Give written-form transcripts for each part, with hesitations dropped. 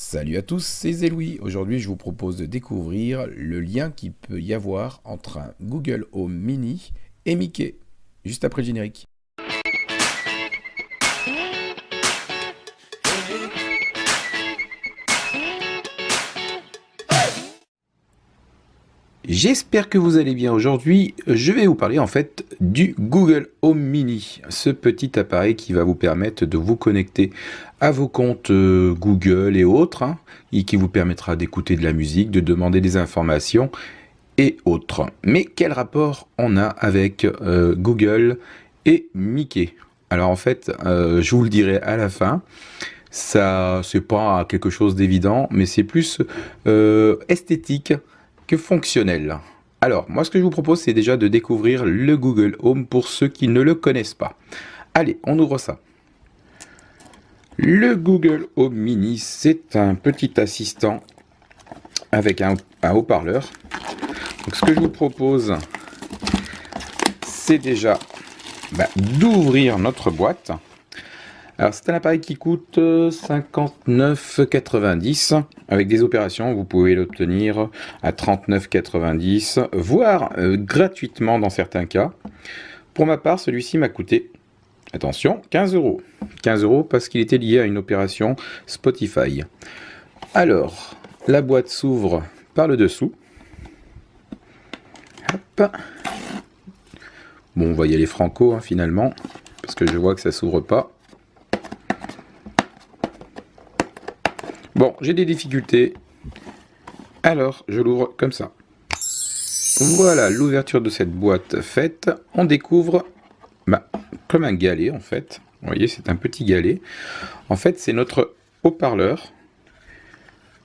Salut à tous, c'est Zéloui. Aujourd'hui, je vous propose de découvrir le lien qu'il peut y avoir entre un Google Home Mini et Mickey, juste après le générique. J'espère que vous allez bien. Aujourd'hui, je vais vous parler en fait du Google Home Mini, ce petit appareil qui va vous permettre de vous connecter à vos comptes Google et autres, et qui vous permettra d'écouter de la musique, de demander des informations et autres. Mais quel rapport on a avec Google et Mickey? Alors en fait, je vous le dirai à la fin. Ça, c'est pas quelque chose d'évident, mais c'est plus esthétique que fonctionnel. Alors, moi, ce que je vous propose, c'est déjà de découvrir le Google Home pour ceux qui ne le connaissent pas. Allez, on ouvre ça. Le Google Home Mini, c'est un petit assistant avec un haut-parleur. Donc, ce que je vous propose, c'est déjà d'ouvrir notre boîte. Alors, c'est un appareil qui coûte 59,90 € avec des opérations. Vous pouvez l'obtenir à 39,90 €, voire gratuitement dans certains cas. Pour ma part, celui-ci m'a coûté, attention, 15 €. 15 € parce qu'il était lié à une opération Spotify. Alors, la boîte s'ouvre par le dessous. Hop. Bon, on va y aller franco finalement, parce que je vois que ça s'ouvre pas. Bon, j'ai des difficultés, alors je l'ouvre comme ça. Voilà l'ouverture de cette boîte faite. On découvre comme un galet en fait. Vous voyez, c'est un petit galet. En fait, c'est notre haut-parleur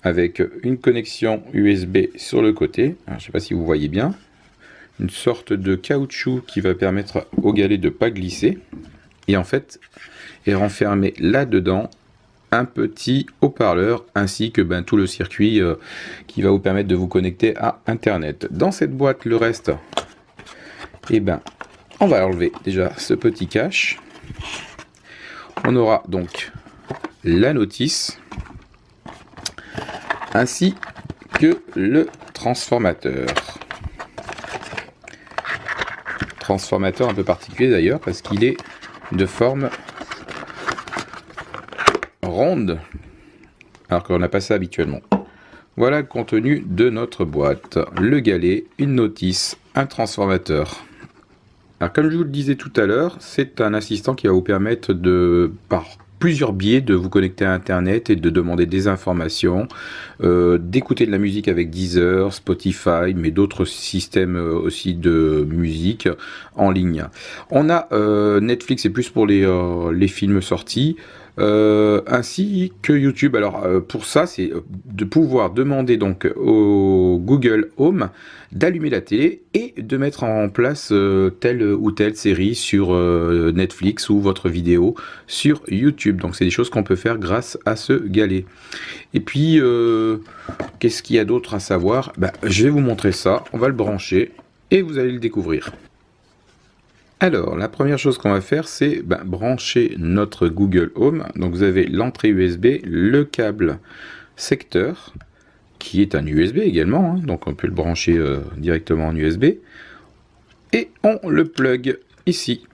avec une connexion USB sur le côté. Alors, je ne sais pas si vous voyez bien. Une sorte de caoutchouc qui va permettre au galet de ne pas glisser. Et en fait, est renfermé là-dedans un petit haut-parleur ainsi que tout le circuit qui va vous permettre de vous connecter à internet. Dans cette boîte, le reste, on va enlever déjà ce petit cache. On aura donc la notice ainsi que le transformateur. Transformateur un peu particulier d'ailleurs parce qu'il est de forme ronde, alors qu'on n'a pas ça habituellement. Voilà le contenu de notre boîte. Le galet, une notice, un transformateur. Alors comme je vous le disais tout à l'heure, c'est un assistant qui va vous permettre par plusieurs biais de vous connecter à internet et de demander des informations, d'écouter de la musique avec Deezer, Spotify, mais d'autres systèmes aussi de musique en ligne. On a Netflix, c'est plus pour les films sortis, ainsi que YouTube. Alors pour ça, c'est de pouvoir demander donc au Google Home d'allumer la télé et de mettre en place telle ou telle série sur Netflix ou votre vidéo sur YouTube. Donc c'est des choses qu'on peut faire grâce à ce galet. Et puis qu'est-ce qu'il y a d'autre à savoir? Je vais vous montrer ça, on va le brancher et vous allez le découvrir. Alors, la première chose qu'on va faire, c'est brancher notre Google Home. Donc, vous avez l'entrée USB, le câble secteur, qui est un USB également. Donc, on peut le brancher directement en USB. Et on le plug ici.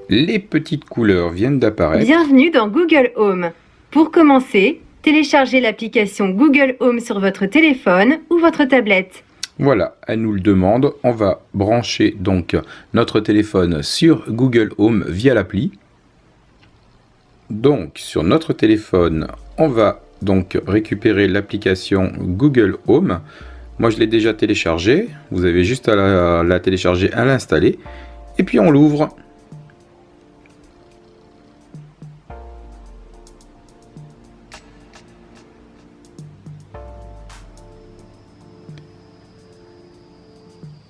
Les petites couleurs viennent d'apparaître. Bienvenue dans Google Home. Pour commencer, téléchargez l'application Google Home sur votre téléphone ou votre tablette. Voilà, elle nous le demande. On va brancher donc notre téléphone sur Google Home via l'appli. Donc sur notre téléphone, on va donc récupérer l'application Google Home. Moi je l'ai déjà téléchargée. Vous avez juste à la télécharger, à l'installer. Et puis on l'ouvre.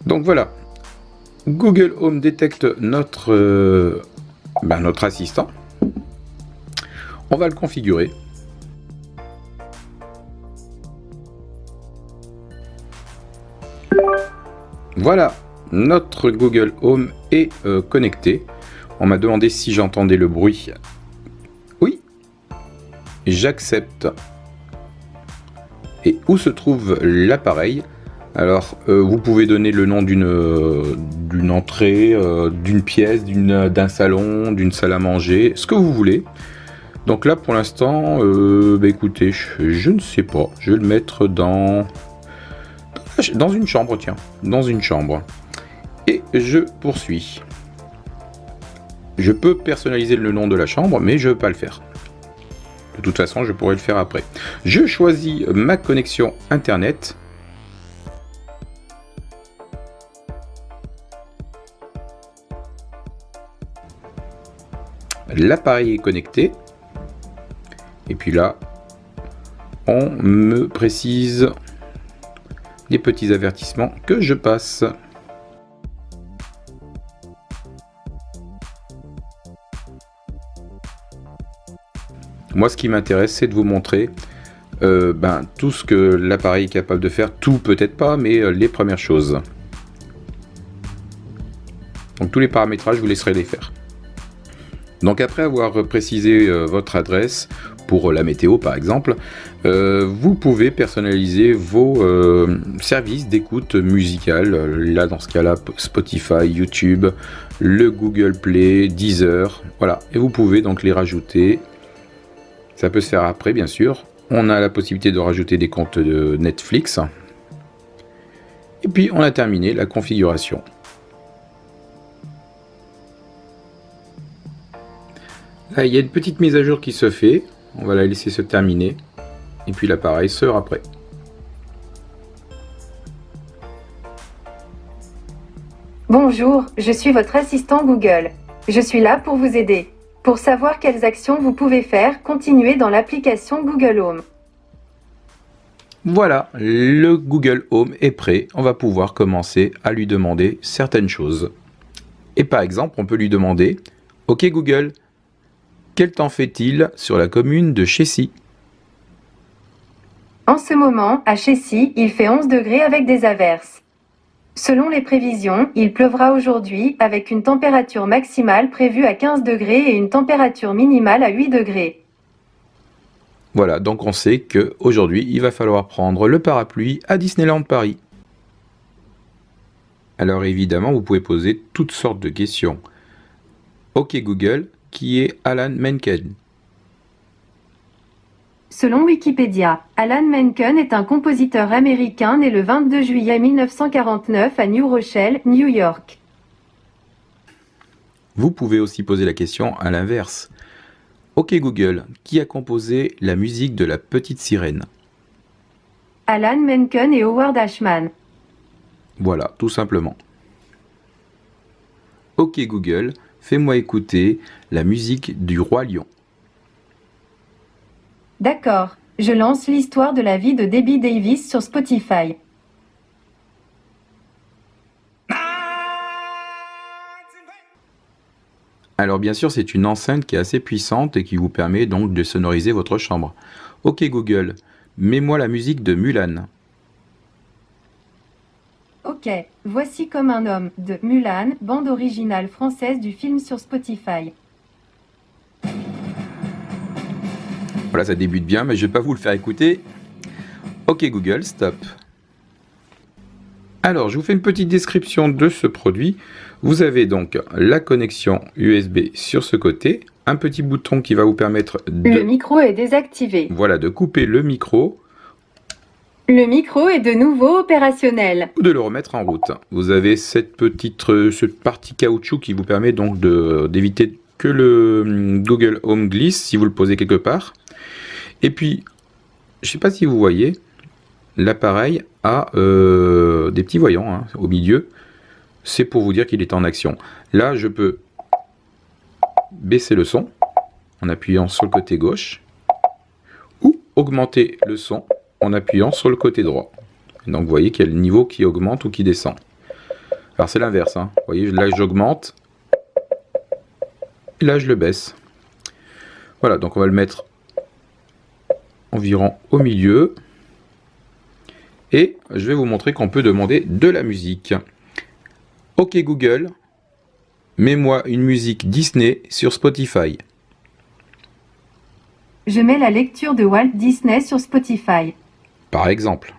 Donc voilà, Google Home détecte notre assistant. On va le configurer. Voilà, notre Google Home est connecté. On m'a demandé si j'entendais le bruit. Oui, j'accepte. Et où se trouve l'appareil? Alors, vous pouvez donner le nom d'une entrée, d'une pièce, d'un salon, d'une salle à manger, ce que vous voulez. Donc là, pour l'instant, écoutez, je ne sais pas. Je vais le mettre dans une chambre, tiens. Dans une chambre. Et je poursuis. Je peux personnaliser le nom de la chambre, mais je ne veux pas le faire. De toute façon, je pourrais le faire après. Je choisis ma connexion Internet. L'appareil est connecté. Et puis là, on me précise les petits avertissements que je passe. Moi, ce qui m'intéresse, c'est de vous montrer tout ce que l'appareil est capable de faire. Tout, peut-être pas, mais les premières choses. Donc, tous les paramétrages, je vous laisserai les faire. Donc, après avoir précisé votre adresse, pour la météo par exemple, vous pouvez personnaliser vos services d'écoute musicale. Là, dans ce cas-là, Spotify, YouTube, le Google Play, Deezer, voilà. Et vous pouvez donc les rajouter. Ça peut se faire après, bien sûr. On a la possibilité de rajouter des comptes de Netflix. Et puis, on a terminé la configuration. Là, il y a une petite mise à jour qui se fait. On va la laisser se terminer. Et puis l'appareil sera prêt. Bonjour, je suis votre assistant Google. Je suis là pour vous aider. Pour savoir quelles actions vous pouvez faire, continuez dans l'application Google Home. Voilà, le Google Home est prêt. On va pouvoir commencer à lui demander certaines choses. Et par exemple, on peut lui demander « Ok Google, quel temps fait-il sur la commune de Chessy ?» En ce moment, à Chessy, il fait 11 degrés avec des averses. Selon les prévisions, il pleuvra aujourd'hui avec une température maximale prévue à 15 degrés et une température minimale à 8 degrés. Voilà, donc on sait qu'aujourd'hui, il va falloir prendre le parapluie à Disneyland Paris. Alors évidemment, vous pouvez poser toutes sortes de questions. Ok Google, qui est Alan Menken? Selon Wikipédia, Alan Menken est un compositeur américain né le 22 juillet 1949 à New Rochelle, New York. Vous pouvez aussi poser la question à l'inverse. Ok Google, qui a composé la musique de La Petite Sirène? Alan Menken et Howard Ashman. Voilà, tout simplement. Ok Google, fais-moi écouter la musique du Roi Lion. D'accord, je lance l'histoire de la vie de Debbie Davis sur Spotify. Alors bien sûr, c'est une enceinte qui est assez puissante et qui vous permet donc de sonoriser votre chambre. Ok Google, mets-moi la musique de Mulan. Ok, voici Comme un homme, de Mulan, bande originale française du film sur Spotify. Voilà, ça débute bien, mais je ne vais pas vous le faire écouter. Ok Google, stop. Alors, je vous fais une petite description de ce produit. Vous avez donc la connexion USB sur ce côté, un petit bouton qui va vous permettre Le micro est désactivé. Voilà, de couper le micro. Le micro est de nouveau opérationnel. Ou de le remettre en route. Vous avez cette partie caoutchouc qui vous permet donc d'éviter que le Google Home glisse si vous le posez quelque part. Et puis, je ne sais pas si vous voyez, l'appareil a des petits voyants au milieu. C'est pour vous dire qu'il est en action. Là, je peux baisser le son en appuyant sur le côté gauche ou augmenter le son en appuyant sur le côté droit. Donc vous voyez qu'il y a le niveau qui augmente ou qui descend. Alors c'est l'inverse. Vous voyez, là j'augmente et là je le baisse. Voilà, donc on va le mettre environ au milieu. Et je vais vous montrer qu'on peut demander de la musique. Ok Google, mets-moi une musique Disney sur Spotify. Je mets la lecture de Walt Disney sur Spotify. Par exemple.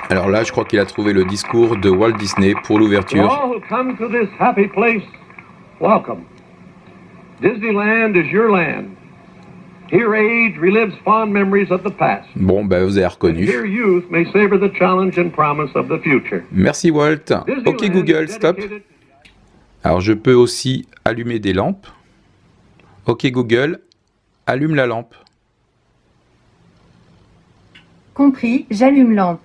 Alors là, je crois qu'il a trouvé le discours de Walt Disney pour To l'ouverture. all who come to this happy place, welcome. Disneyland is your land. Here age relives fond memories of the past. Bon, ben vous avez reconnu. Here youth may savor the challenge and promise of the future. Merci Walt. Ok Disneyland Google, is stop. dedicated- Alors je peux aussi allumer des lampes. Ok Google, allume la lampe. Compris, j'allume lampe.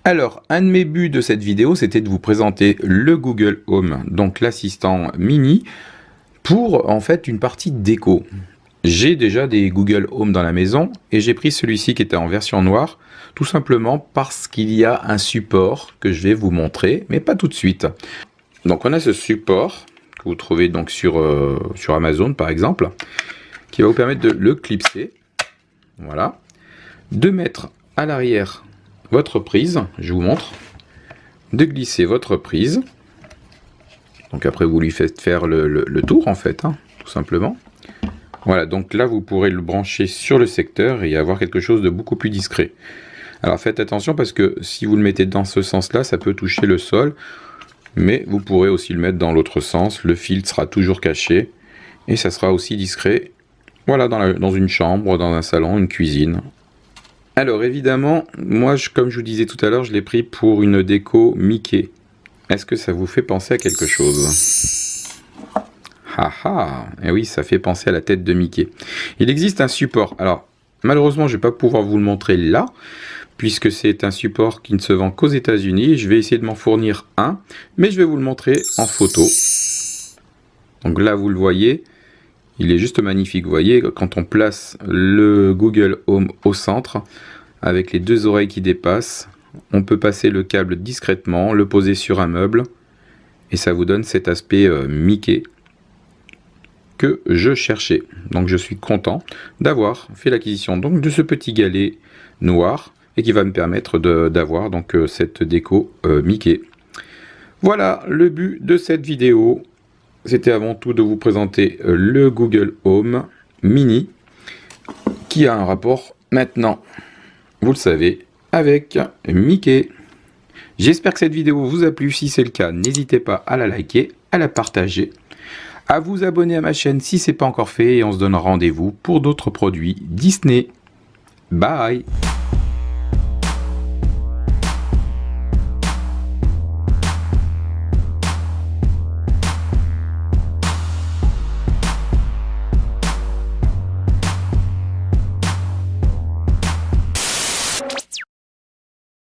Alors, un de mes buts de cette vidéo, c'était de vous présenter le Google Home, donc l'assistant mini, pour en fait une partie déco. J'ai déjà des Google Home dans la maison et j'ai pris celui-ci qui était en version noire, tout simplement parce qu'il y a un support que je vais vous montrer, mais pas tout de suite. Donc on a ce support que vous trouvez donc sur Amazon par exemple, qui va vous permettre de le clipser, voilà, de mettre à l'arrière votre prise, je vous montre, de glisser votre prise, donc après vous lui faites faire le tour en fait, hein, tout simplement. Voilà, donc là vous pourrez le brancher sur le secteur et avoir quelque chose de beaucoup plus discret. Alors faites attention parce que si vous le mettez dans ce sens-là, ça peut toucher le sol, mais vous pourrez aussi le mettre dans l'autre sens, le fil sera toujours caché et ça sera aussi discret, voilà, dans une chambre, dans un salon, une cuisine. Alors évidemment, moi comme je vous disais tout à l'heure, je l'ai pris pour une déco Mickey. Est-ce que ça vous fait penser à quelque chose? Ah ah, et oui, ça fait penser à la tête de Mickey. Il existe un support. Alors, malheureusement, je ne vais pas pouvoir vous le montrer là, puisque c'est un support qui ne se vend qu'aux États-Unis. Je vais essayer de m'en fournir un, mais je vais vous le montrer en photo. Donc là, vous le voyez, il est juste magnifique. Vous voyez, quand on place le Google Home au centre, avec les deux oreilles qui dépassent, on peut passer le câble discrètement, le poser sur un meuble, et ça vous donne cet aspect Mickey que je cherchais. Donc je suis content d'avoir fait l'acquisition donc de ce petit galet noir et qui va me permettre d'avoir donc cette déco Mickey. Voilà le but de cette vidéo. C'était avant tout de vous présenter le Google Home Mini qui a un rapport maintenant, vous le savez, avec Mickey. J'espère que cette vidéo vous a plu. Si c'est le cas, n'hésitez pas à la liker, à la partager, à vous abonner à ma chaîne si ce n'est pas encore fait et on se donne rendez-vous pour d'autres produits Disney. Bye!